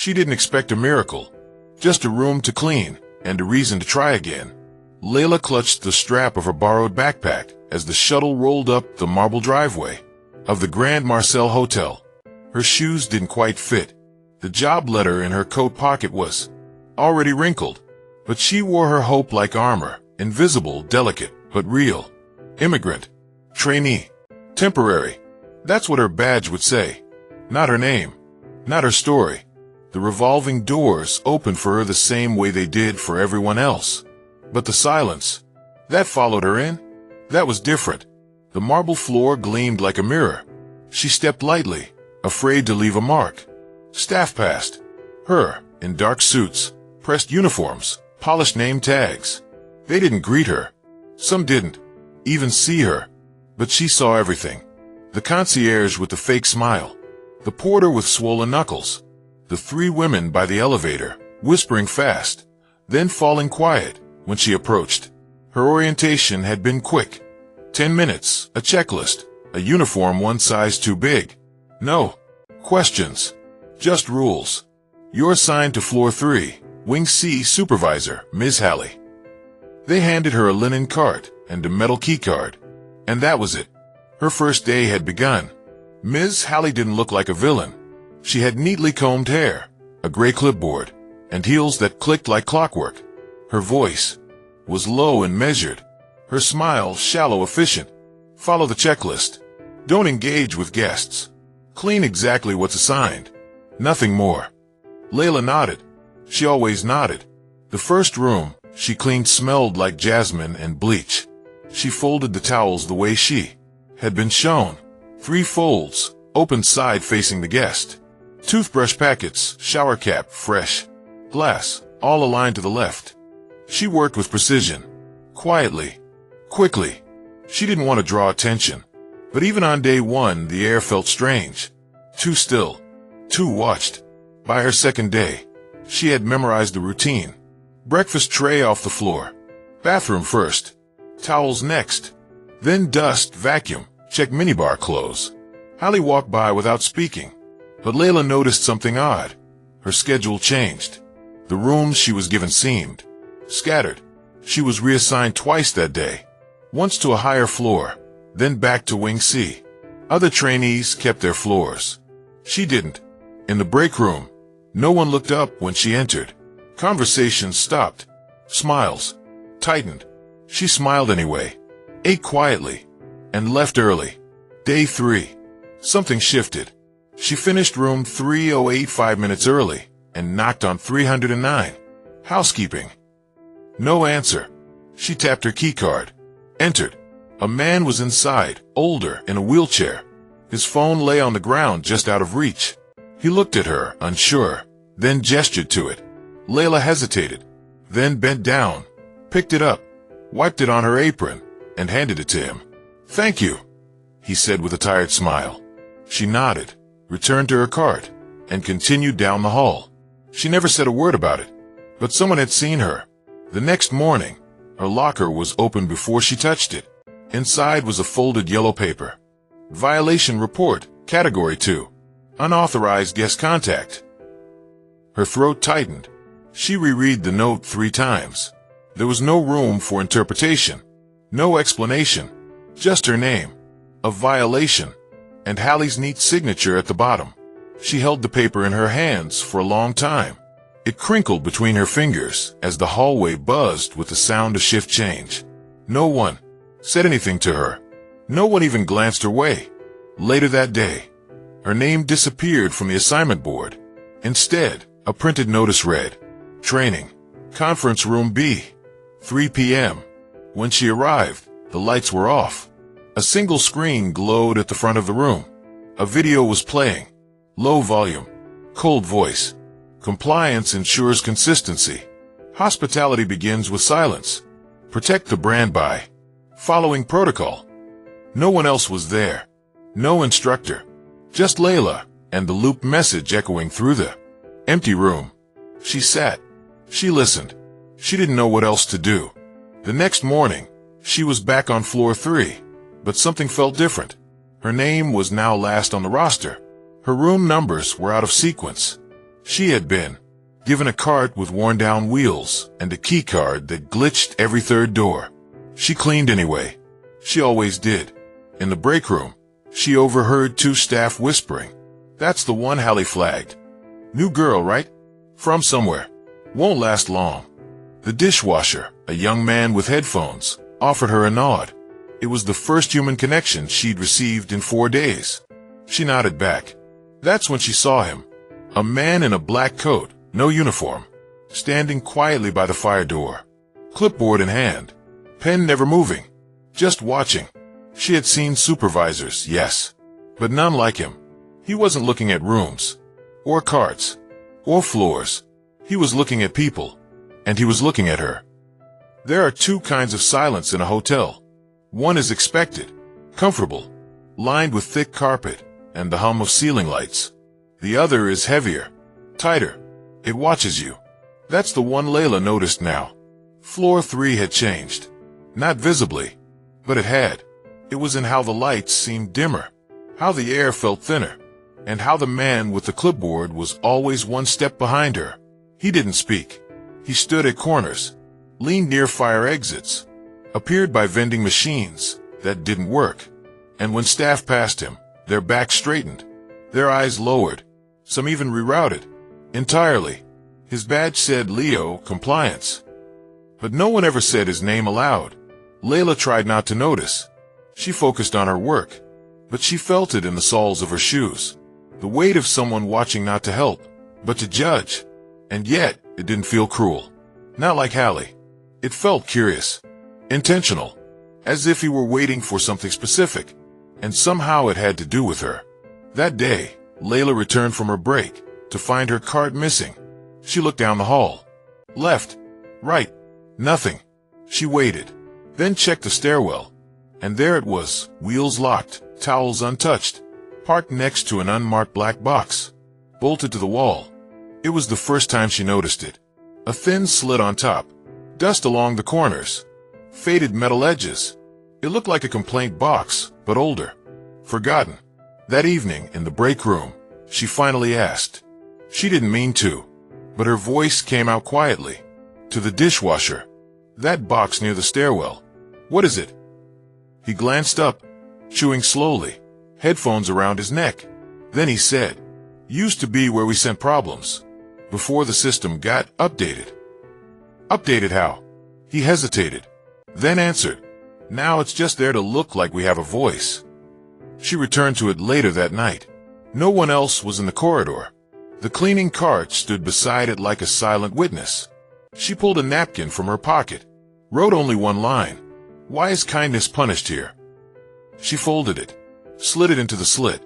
She didn't expect a miracle, just a room to clean and a reason to try again. Laila clutched the strap of her borrowed backpack as the shuttle rolled up the marble driveway of the Grand Marcelle Hotel. Her shoes didn't quite fit. The job letter in her coat pocket was already wrinkled, but she wore her hope like armor, invisible, delicate, but real. Immigrant, trainee, temporary. That's what her badge would say. Not her name, not her story. The revolving doors opened for her the same way they did for everyone else. But the silence that followed her in, that was different. The marble floor gleamed like a mirror. She stepped lightly, afraid to leave a mark. Staff passed her in dark suits, pressed uniforms, polished name tags. They didn't greet her. Some didn't even see her. But she saw everything. The concierge with the fake smile, the porter with swollen knuckles, the three women by the elevator, whispering fast, then falling quiet when she approached. Her orientation had been quick. 10 minutes, a checklist, a uniform one size too big. No questions, just rules. You're assigned to floor 3, Wing C supervisor, Ms. Hallie. They handed her a linen cart and a metal key card. And that was it. Her first day had begun. Ms. Hallie didn't look like a villain. She had neatly combed hair, a gray clipboard, and heels that clicked like clockwork. Her voice was low and measured. Her smile shallow, efficient. Follow the checklist. Don't engage with guests. Clean exactly what's assigned. Nothing more. Laila nodded. She always nodded. The first room she cleaned smelled like jasmine and bleach. She folded the towels the way she had been shown. 3 folds, open side facing the guest. Toothbrush packets, shower cap, fresh. Glass, all aligned to the left. She worked with precision. Quietly. Quickly. She didn't want to draw attention. But even on day 1, the air felt strange. Too still. Too watched. By her second day, she had memorized the routine. Breakfast tray off the floor. Bathroom first. Towels next. Then dust, vacuum, check minibar close. Hallie walked by without speaking. But Laila noticed something odd. Her schedule changed. The rooms she was given seemed scattered. She was reassigned twice that day. Once to a higher floor, then back to Wing C. Other trainees kept their floors. She didn't. In the break room, no one looked up when she entered. Conversations stopped. Smiles tightened. She smiled anyway, ate quietly, and left early. Day 3. Something shifted. She finished room 308 5 minutes early and knocked on 309. Housekeeping. No answer. She tapped her keycard. Entered. A man was inside, older, in a wheelchair. His phone lay on the ground just out of reach. He looked at her, unsure, then gestured to it. Laila hesitated, then bent down, picked it up, wiped it on her apron, and handed it to him. "Thank you," he said with a tired smile. She nodded, returned to her cart, and continued down the hall. She never said a word about it, but someone had seen her. The next morning, her locker was open before she touched it. Inside was a folded yellow paper. Violation report, category 2. Unauthorized guest contact. Her throat tightened. She reread the note 3 times. There was no room for interpretation, no explanation, just her name, a violation, and Hallie's neat signature at the bottom. She held the paper in her hands for a long time. It crinkled between her fingers as the hallway buzzed with the sound of shift change. No one said anything to her. No one even glanced her way. Later that day, her name disappeared from the assignment board. Instead, a printed notice read, "Training, Conference Room B, 3 p.m. When she arrived, the lights were off. A single screen glowed at the front of the room. A video was playing. Low volume, cold voice. Compliance ensures consistency. Hospitality begins with silence. Protect the brand by following protocol." No one else was there. No instructor. Just Laila and the looped message echoing through the empty room. She sat. She listened. She didn't know what else to do. The next morning, she was back on floor 3, but something felt different. Her name was now last on the roster. Her room numbers were out of sequence. She had been given a cart with worn-down wheels and a key card that glitched every third door. She cleaned anyway. She always did. In the break room, she overheard two staff whispering. "That's the one," Hallie flagged. "New girl, right? From somewhere. Won't last long." The dishwasher, a young man with headphones, offered her a nod. It was the first human connection she'd received in 4 days. She nodded back. That's when she saw him. A man in a black coat, no uniform, standing quietly by the fire door. Clipboard in hand. Pen never moving. Just watching. She had seen supervisors, yes, but none like him. He wasn't looking at rooms, or carts, or floors. He was looking at people, and he was looking at her. There are two kinds of silence in a hotel. One is expected, comfortable, lined with thick carpet and the hum of ceiling lights. The other is heavier, tighter. It watches you. That's the one Laila noticed now. Floor 3 had changed. Not visibly, but it had. It was in how the lights seemed dimmer, how the air felt thinner, and how the man with the clipboard was always one step behind her. He didn't speak. He stood at corners, leaned near fire exits, appeared by vending machines that didn't work, and when staff passed him, their backs straightened, their eyes lowered, some even rerouted, entirely. His badge said Leo, compliance. But no one ever said his name aloud. Laila tried not to notice. She focused on her work, but she felt it in the soles of her shoes. The weight of someone watching not to help, but to judge. And yet, it didn't feel cruel. Not like Hallie. It felt curious, intentional, as if he were waiting for something specific, and somehow it had to do with her. That day, Laila returned from her break to find her cart missing. She looked down the hall. Left, right, nothing. She waited, then checked the stairwell, and there it was, wheels locked, towels untouched, parked next to an unmarked black box, bolted to the wall. It was the first time she noticed it. A thin slit on top, dust along the corners, faded metal edges. It looked like a complaint box, but older, forgotten. That evening, in the break room, she finally asked. She didn't mean to, but her voice came out quietly. To the dishwasher. That box near the stairwell. What is it? He glanced up, chewing slowly, headphones around his neck. Then he said, used to be where we sent problems, before the system got updated. Updated how? He hesitated, then answered, now it's just there to look like we have a voice. She returned to it later that night. No one else was in the corridor. The cleaning cart stood beside it like a silent witness. She pulled a napkin from her pocket, wrote only one line. Why is kindness punished here? She folded it, slid it into the slit.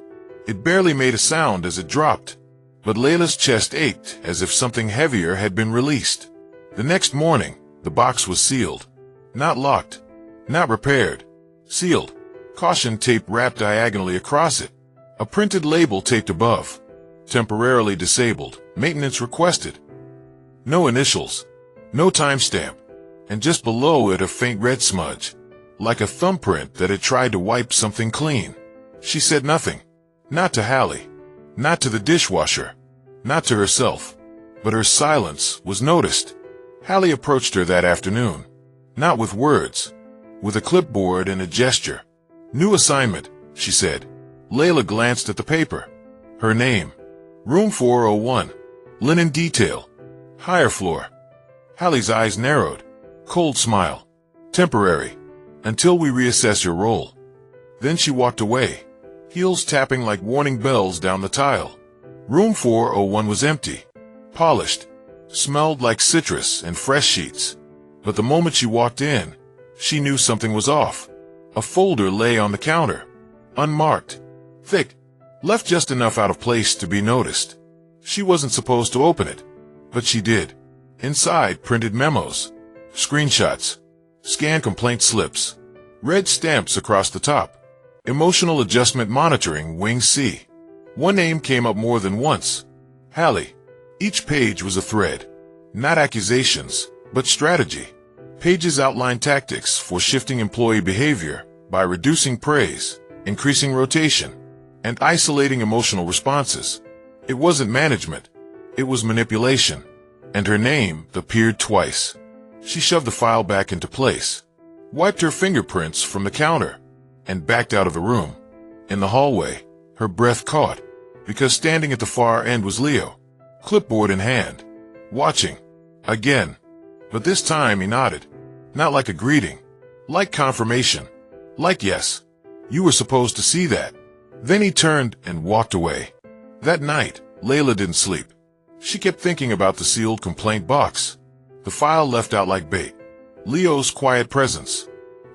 It barely made a sound as it dropped, but Laila's chest ached as if something heavier had been released. The next morning, the box was sealed. Not locked, not repaired. Sealed. Caution tape wrapped diagonally across it. A printed label taped above. Temporarily disabled. Maintenance requested. No initials. No timestamp. And just below it a faint red smudge, like a thumbprint that had tried to wipe something clean. She said nothing. Not to Hallie. Not to the dishwasher. Not to herself. But her silence was noticed. Hallie approached her that afternoon. Not with words. With a clipboard and a gesture. New assignment, she said. Laila glanced at the paper. Her name. Room 401. Linen detail. Higher floor. Hallie's eyes narrowed. Cold smile. Temporary. Until we reassess your role. Then she walked away, heels tapping like warning bells down the tile. Room 401 was empty. Polished. Smelled like citrus and fresh sheets. But the moment she walked in, she knew something was off. A folder lay on the counter. Unmarked. Thick. Left just enough out of place to be noticed. She wasn't supposed to open it. But she did. Inside, printed memos. Screenshots. Scanned complaint slips. Red stamps across the top. Emotional adjustment monitoring, wing C. One name came up more than once. Hallie. Each page was a thread. Not accusations, but strategy. Pages outlined tactics for shifting employee behavior by reducing praise, increasing rotation, and isolating emotional responses. It wasn't management. It was manipulation, and her name appeared twice. She shoved the file back into place, wiped her fingerprints from the counter, and backed out of the room. In the hallway, her breath caught, because standing at the far end was Leo, clipboard in hand, watching. Again. But this time he nodded, not like a greeting, like confirmation, like yes, you were supposed to see that. Then he turned and walked away. That night, Laila didn't sleep. She kept thinking about the sealed complaint box, the file left out like bait, Leo's quiet presence,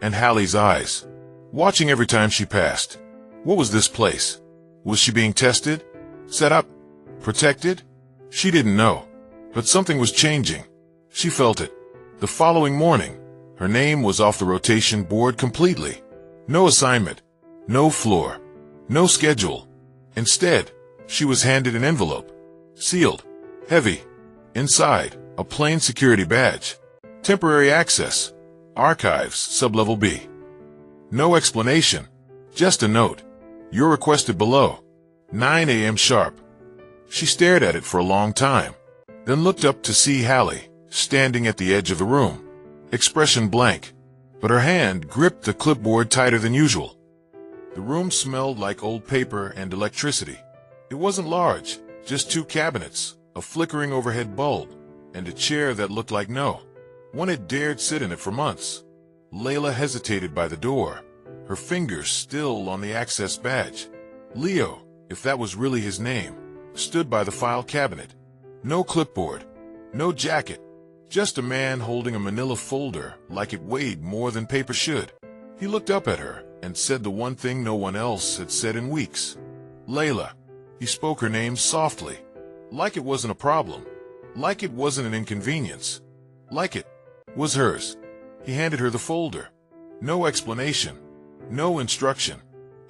and Hallie's eyes, watching every time she passed. What was this place? Was she being tested? Set up? Protected? She didn't know. But something was changing. She felt it. The following morning, her name was off the rotation board completely. No assignment, no floor, no schedule. Instead, she was handed an envelope, sealed, heavy. Inside, a plain security badge. Temporary access. Archives, sublevel B. No explanation. Just a note. You're requested below. 9 a.m. sharp. She stared at it for a long time, then looked up to see Hallie, standing at the edge of the room. Expression blank, but her hand gripped the clipboard tighter than usual. The room smelled like old paper and electricity. It wasn't large, just 2 cabinets, a flickering overhead bulb, and a chair that looked like no one had dared sit in it for months. Laila hesitated by the door, her fingers still on the access badge. Leo, if that was really his name, stood by the file cabinet. No clipboard, no jacket, just a man holding a manila folder like it weighed more than paper should. He looked up at her and said the one thing no one else had said in weeks. Laila. He spoke her name softly, like it wasn't a problem, like it wasn't an inconvenience, like it was hers. He handed her the folder. No explanation, no instruction,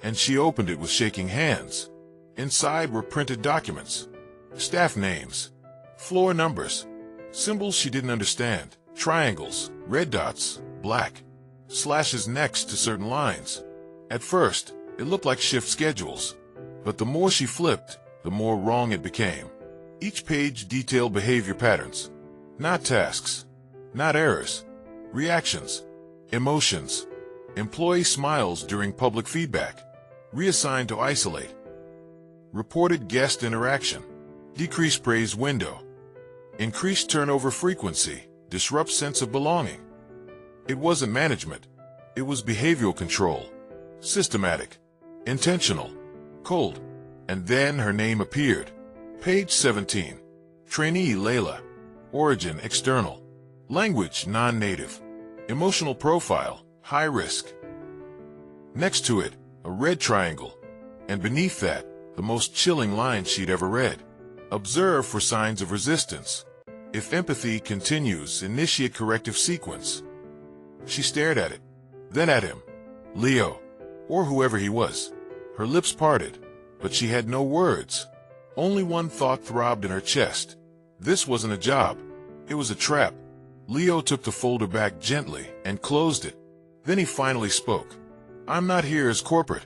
and she opened it with shaking hands. Inside were printed documents, staff names, floor numbers, symbols she didn't understand, triangles, red dots, black, slashes next to certain lines. At first, it looked like shift schedules, but the more she flipped, the more wrong it became. Each page detailed behavior patterns, not tasks, not errors, reactions, emotions, employee smiles during public feedback, reassigned to isolate, reported guest interaction, decreased praise window, increased turnover frequency, disrupt sense of belonging. It wasn't management, it was behavioral control, systematic, intentional, cold. And then her name appeared. Page 17. Trainee Laila. Origin external. Language non-native. Emotional profile high risk. Next to it, a red triangle. And beneath that, the most chilling line she'd ever read. Observe for signs of resistance. If empathy continues, initiate corrective sequence. She stared at it, then at him. Leo, or whoever he was. Her lips parted, but she had no words. Only one thought throbbed in her chest. This wasn't a job. It was a trap. Leo took the folder back gently and closed it. Then he finally spoke. I'm not here as corporate,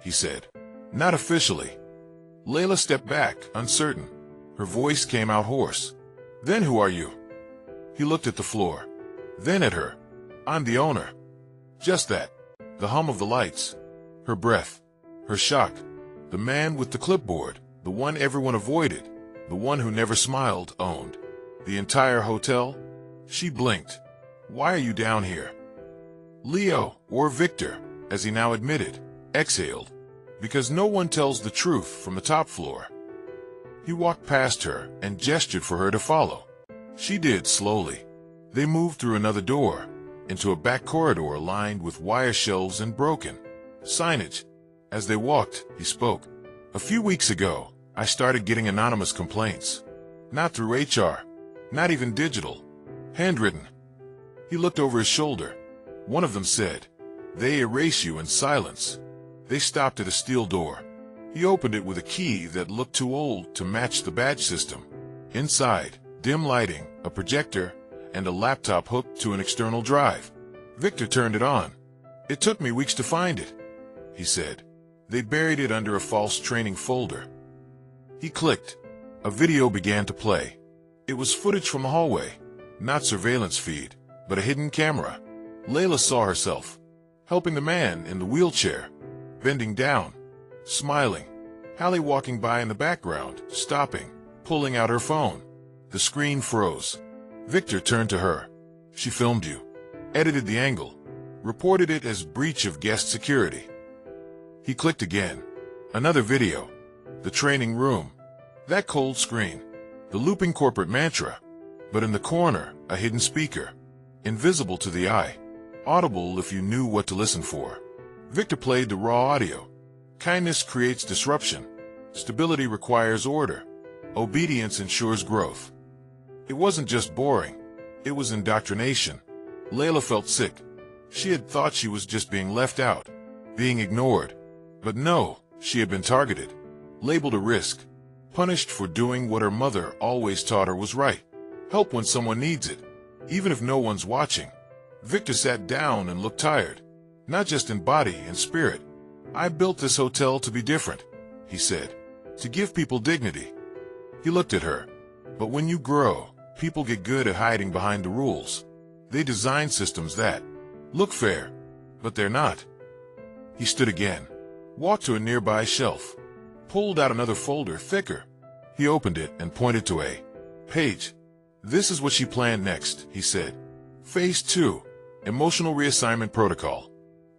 he said. Not officially. Laila stepped back, uncertain. Her voice came out hoarse. Then who are you? He looked at the floor, then at her. I'm the owner. Just that. The hum of the lights. Her breath. Her shock. The man with the clipboard, the one everyone avoided, the one who never smiled, owned the entire hotel. She blinked. Why are you down here? Leo, or Victor, as he now admitted, exhaled. Because no one tells the truth from the top floor. He walked past her and gestured for her to follow. She did slowly. They moved through another door, into a back corridor lined with wire shelves and broken signage. As they walked, he spoke. A few weeks ago, I started getting anonymous complaints. Not through HR, not even digital. Handwritten. He looked over his shoulder. One of them said, "They erase you in silence." They stopped at a steel door. He opened it with a key that looked too old to match the badge system. Inside, dim lighting, a projector, and a laptop hooked to an external drive. Victor turned it on. "It took me weeks to find it," he said. They buried it under a false training folder. He clicked. A video began to play. It was footage from the hallway, not surveillance feed, but a hidden camera. Laila saw herself, helping the man in the wheelchair, bending down, smiling. Hallie walking by in the background, stopping, pulling out her phone. The screen froze. Victor turned to her. She filmed you, edited the angle, reported it as breach of guest security. He clicked again. Another video. The training room. That cold screen. The looping corporate mantra. But in the corner, a hidden speaker. Invisible to the eye. Audible if you knew what to listen for. Victor played the raw audio. Kindness creates disruption. Stability requires order. Obedience ensures growth. It wasn't just boring. It was indoctrination. Laila felt sick. She had thought she was just being left out, being ignored. But no, she had been targeted, labeled a risk, punished for doing what her mother always taught her was right. Help when someone needs it, even if no one's watching. Victor sat down and looked tired, not just in body and spirit. I built this hotel to be different, he said, to give people dignity. He looked at her. But when you grow, people get good at hiding behind the rules. They design systems that look fair, but they're not. He stood again, walked to a nearby shelf, pulled out another folder thicker. He opened it and pointed to a page. This is what she planned next, he said. Phase 2, Emotional Reassignment Protocol.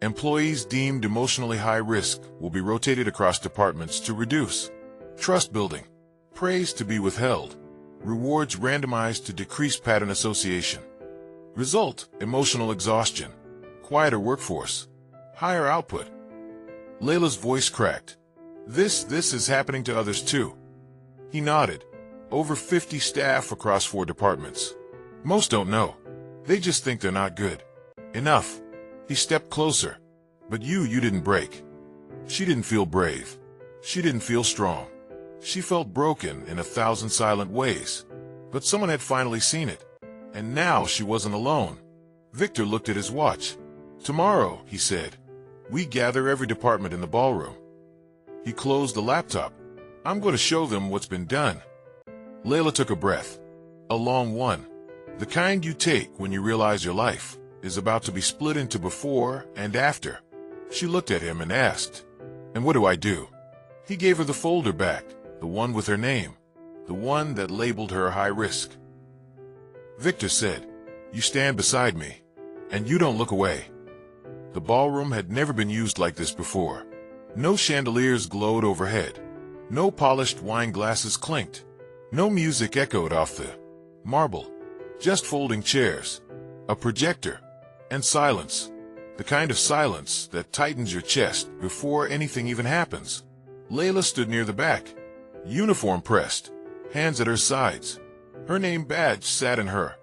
Employees deemed emotionally high risk will be rotated across departments to reduce trust building, praise to be withheld, rewards randomized to decrease pattern association. Result, emotional exhaustion, quieter workforce, higher output. Laila's voice cracked. This is happening to others too. He nodded. Over 50 staff across 4 departments. Most don't know. They just think they're not good enough. He stepped closer. But you didn't break. She didn't feel brave. She didn't feel strong. She felt broken in 1,000 silent ways. But someone had finally seen it. And now she wasn't alone. Victor looked at his watch. Tomorrow, he said, we gather every department in the ballroom. He closed the laptop. I'm going to show them what's been done. Laila took a breath. A long one. The kind you take when you realize your life is about to be split into before and after. She looked at him and asked, and what do I do? He gave her the folder back, the one with her name, the one that labeled her high risk. Victor said, you stand beside me, and you don't look away. The ballroom had never been used like this before. No chandeliers glowed overhead. No polished wine glasses clinked. No music echoed off the marble. Just folding chairs, a projector, and silence. The kind of silence that tightens your chest before anything even happens. Laila stood near the back, uniform pressed, hands at her sides. Her name badge sat in her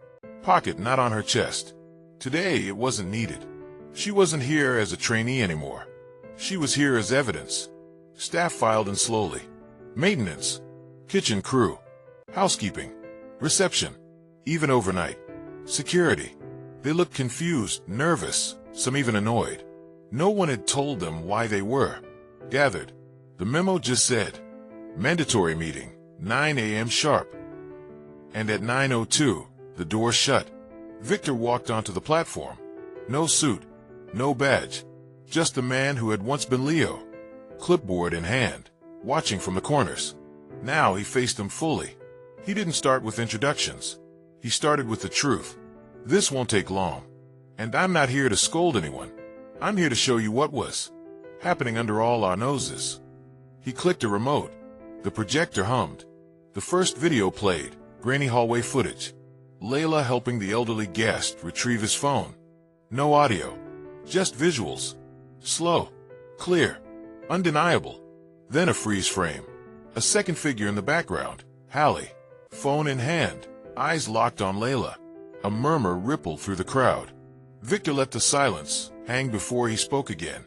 pocket, not on her chest. Today it wasn't needed. She wasn't here as a trainee anymore. She was here as evidence. Staff filed in slowly. Maintenance, kitchen crew, housekeeping, reception, even overnight, security. They looked confused, nervous, some even annoyed. No one had told them why they were gathered. The memo just said, mandatory meeting, 9 a.m. sharp. And at 9:02, the door shut. Victor walked onto the platform. No suit, no badge, just the man who had once been Leo, clipboard in hand, watching from the corners. Now he faced them fully. He didn't start with introductions. He started with the truth. This won't take long. And I'm not here to scold anyone. I'm here to show you what was happening under all our noses. He clicked a remote. The projector hummed. The first video played, grainy hallway footage. Laila helping the elderly guest retrieve his phone. No audio, just visuals. Slow, clear, undeniable. Then a freeze frame. A second figure in the background, Hallie, phone in hand, eyes locked on Laila. A murmur rippled through the crowd. Victor let the silence hang before he spoke again.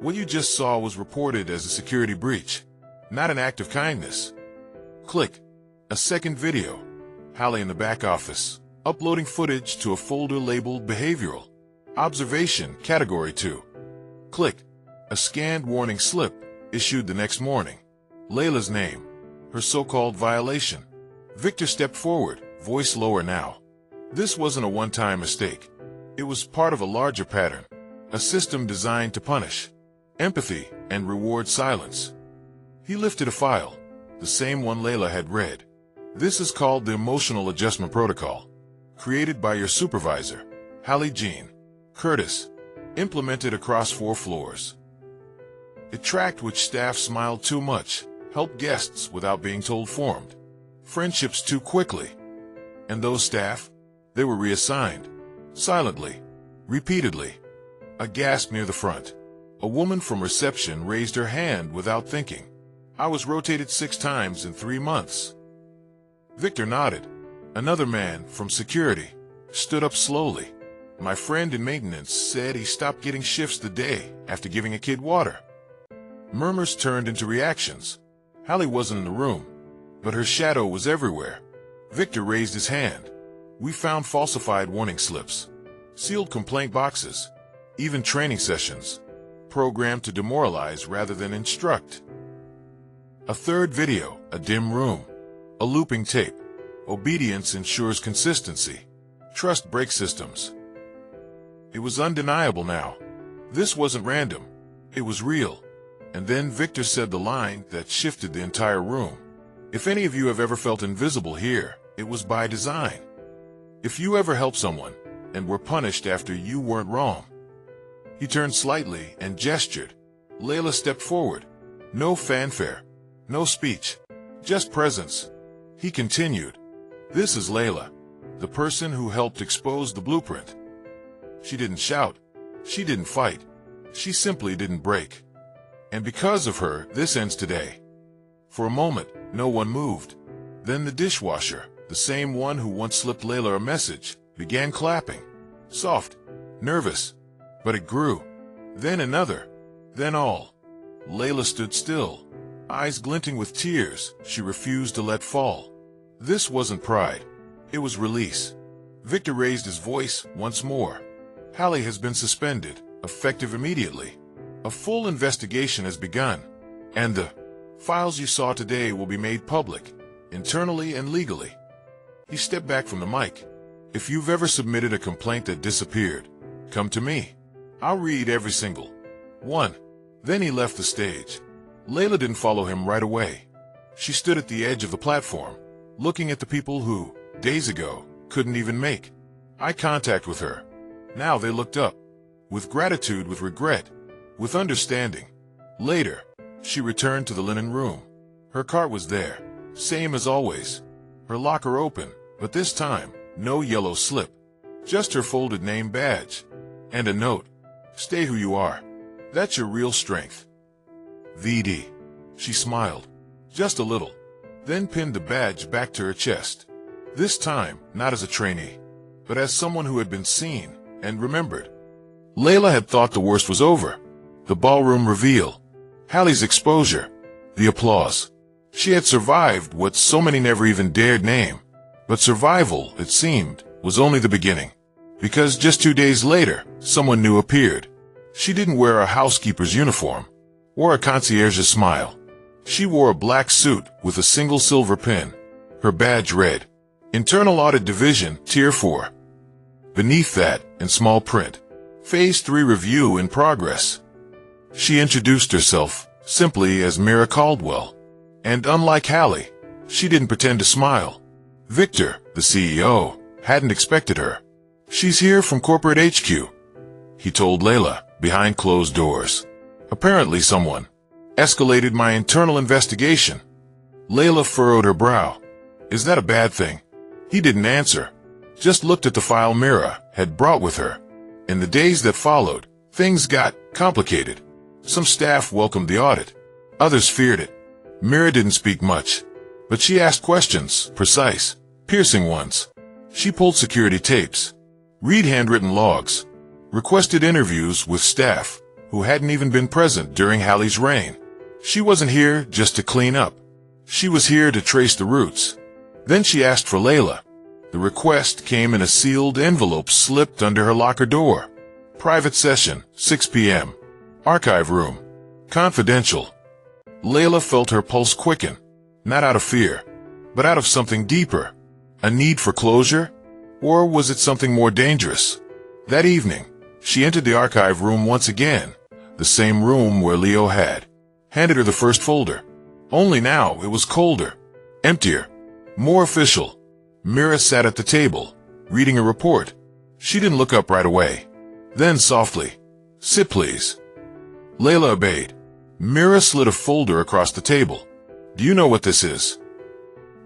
What you just saw was reported as a security breach, not an act of kindness. Click. A second video. Hallie in the back office, uploading footage to a folder labeled Behavioral Observation Category 2. Click. A scanned warning slip issued the next morning. Laila's name. her so-called violation. Victor stepped forward, voice lower now. This wasn't a one-time mistake. It was part of a larger pattern, a system designed to punish, empathy, and reward silence. He lifted a file, the same one Laila had read. This is called the Emotional Adjustment Protocol, created by your supervisor, Hallie Jean Curtis, implemented across 4 floors. It tracked which staff smiled too much, helped guests without being told, formed friendships too quickly. And those staff, they were reassigned, silently, repeatedly. A gasp near the front. A woman from reception raised her hand without thinking. I was rotated 6 times in 3 months. Victor nodded. Another man, from security, stood up slowly. My friend in maintenance said he stopped getting shifts the day after giving a kid water. Murmurs turned into reactions. Hallie wasn't in the room, but her shadow was everywhere. Victor raised his hand. We found falsified warning slips, sealed complaint boxes, even training sessions, programmed to demoralize rather than instruct. A third video, a dim room, a looping tape. Obedience ensures consistency. Trust breaks systems. It was undeniable now. This wasn't random. It was real. And then Victor said the line that shifted the entire room. If any of you have ever felt invisible here, it was by design. If you ever helped someone and were punished after you weren't wrong. He turned slightly and gestured. Laila stepped forward. No fanfare, no speech, just presence. He continued. This is Laila, the person who helped expose the blueprint. She didn't shout. She didn't fight. She simply didn't break. And because of her, this ends today. For a moment, no one moved. Then the dishwasher, the same one who once slipped Laila a message, began clapping. Soft, nervous. But it grew. Then another. Then all. Laila stood still, eyes glinting with tears she refused to let fall. This wasn't pride. It was release. Victor raised his voice once more. Hallie has been suspended, effective immediately. A full investigation has begun, and the files you saw today will be made public, internally and legally. He stepped back from the mic. If you've ever submitted a complaint that disappeared, come to me. I'll read every single one. Then he left the stage. Laila didn't follow him right away. She stood at the edge of the platform, looking at the people who, days ago, couldn't even make eye contact with her. Now they looked up, with gratitude, with regret, with understanding. Later, she returned to the linen room. Her cart was there, same as always. Her locker open, but this time, no yellow slip. Just her folded name badge. And a note. Stay who you are. That's your real strength. VD. She smiled. Just a little. Then pinned the badge back to her chest. This time, not as a trainee, but as someone who had been seen and remembered. Laila had thought the worst was over. The ballroom reveal. Hallie's exposure. The applause. She had survived what so many never even dared name. But survival, it seemed, was only the beginning. Because just 2 days later, someone new appeared. She didn't wear a housekeeper's uniform, or a concierge's smile. She wore a black suit with a single silver pin. Her badge read, Internal Audit Division, Tier 4. Beneath that, in small print, Phase 3 Review in Progress. She introduced herself simply as Mira Caldwell. And unlike Hallie, she didn't pretend to smile. Victor, the CEO, hadn't expected her. She's here from corporate HQ, he told Laila, behind closed doors. Apparently someone escalated my internal investigation. Laila furrowed her brow. Is that a bad thing? He didn't answer, just looked at the file Mira had brought with her. In the days that followed, things got complicated. Some staff welcomed the audit. Others feared it. Mira didn't speak much, but she asked questions, precise, piercing ones. She pulled security tapes, read handwritten logs, requested interviews with staff who hadn't even been present during Hallie's reign. She wasn't here just to clean up. She was here to trace the roots. Then she asked for Laila. The request came in a sealed envelope slipped under her locker door. Private session, 6 p.m. Archive room. Confidential. Laila felt her pulse quicken. Not out of fear, but out of something deeper. A need for closure? Or was it something more dangerous? That evening, she entered the archive room once again, the same room where Leo had handed her the first folder. Only now it was colder, emptier, more official. Mira sat at the table, reading a report. She didn't look up right away. Then softly, "Sit, please." Laila obeyed. Mira slid a folder across the table. "Do you know what this is?"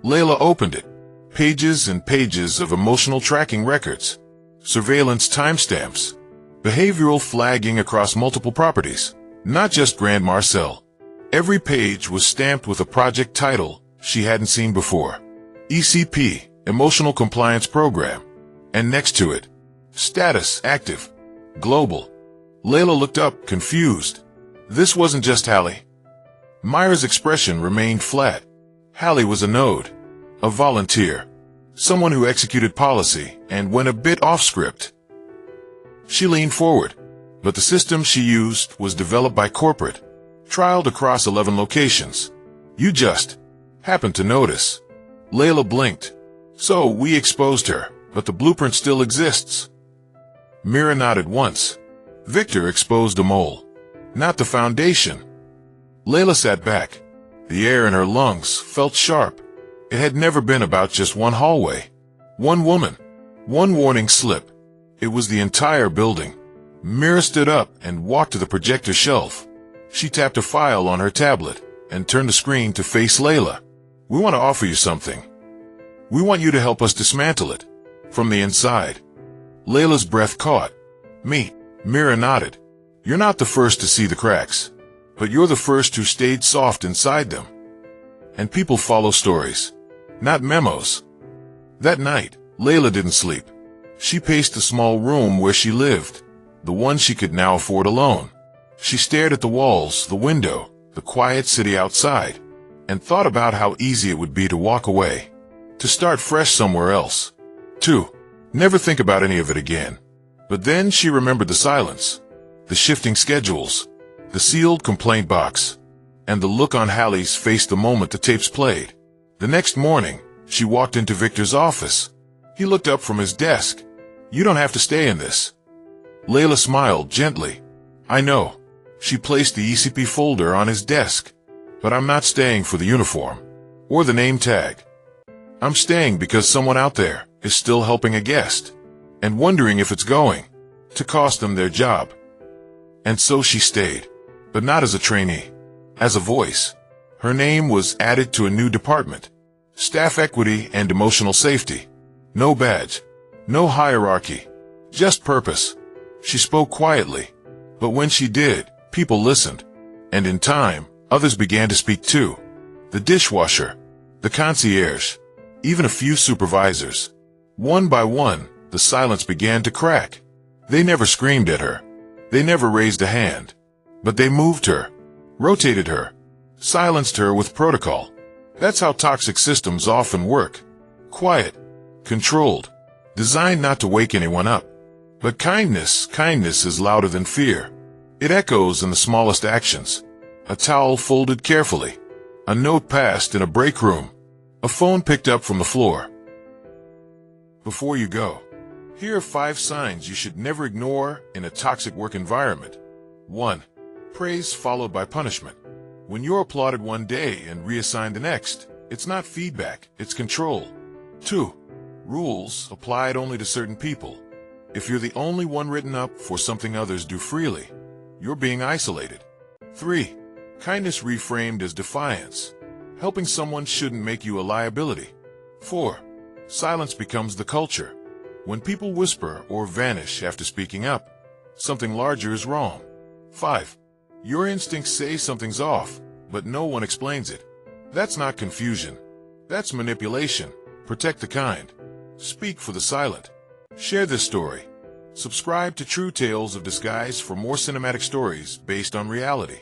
Laila opened it. Pages and pages of emotional tracking records, surveillance timestamps, behavioral flagging across multiple properties, not just Grand Marcelle. Every page was stamped with a project title she hadn't seen before. ECP, Emotional Compliance Program. And next to it, status, active, global. Laila looked up, confused. This wasn't just Hallie. Myra's expression remained flat. Hallie was a node, a volunteer, someone who executed policy and went a bit off script. She leaned forward, but the system she used was developed by corporate, trialed across 11 locations. You just happened to notice. Laila blinked. So we exposed her, but the blueprint still exists. Mira nodded once. Victor exposed a mole, not the foundation. Laila sat back. The air in her lungs felt sharp. It had never been about just one hallway, one woman, one warning slip. It was the entire building. Mira stood up and walked to the projector shelf. She tapped a file on her tablet and turned the screen to face Laila. "We want to offer you something. We want you to help us dismantle it from the inside." Laila's breath caught. "Me?" Mira nodded. "You're not the first to see the cracks, but you're the first who stayed soft inside them. And people follow stories, not memos." That night, Laila didn't sleep. She paced the small room where she lived, the one she could now afford alone. She stared at the walls, the window, the quiet city outside, and thought about how easy it would be to walk away, to start fresh somewhere else, to never think about any of it again. But then she remembered the silence, the shifting schedules, the sealed complaint box, and the look on Hallie's face the moment the tapes played. The next morning, she walked into Victor's office. He looked up from his desk. "You don't have to stay in this." Laila smiled gently. "I know." She placed the ECP folder on his desk. "But I'm not staying for the uniform, or the name tag. I'm staying because someone out there is still helping a guest, and wondering if it's going to cost them their job." And so she stayed, but not as a trainee, as a voice. Her name was added to a new department, Staff Equity and Emotional Safety. No badge, no hierarchy, just purpose. She spoke quietly, but when she did, people listened. And in time, others began to speak too. The dishwasher, the concierge, even a few supervisors. One by one, the silence began to crack. They never screamed at her. They never raised a hand. But they moved her, rotated her, silenced her with protocol. That's how toxic systems often work. Quiet, controlled, designed not to wake anyone up. But kindness is louder than fear. It echoes in the smallest actions. A towel folded carefully, a note passed in a break room, a phone picked up from the floor. Before you go, here are 5 signs you should never ignore in a toxic work environment. 1. Praise followed by punishment. When you're applauded one day and reassigned the next, it's not feedback, it's control. 2. Rules applied only to certain people. If you're the only one written up for something others do freely, you're being isolated. 3. Kindness reframed as defiance. Helping someone shouldn't make you a liability. 4. Silence becomes the culture. When people whisper or vanish after speaking up, something larger is wrong. 5. Your instincts say something's off, but no one explains it. That's not confusion. That's manipulation. Protect the kind. Speak for the silent. Share this story. Subscribe to True Tales of Disguise for more cinematic stories based on reality.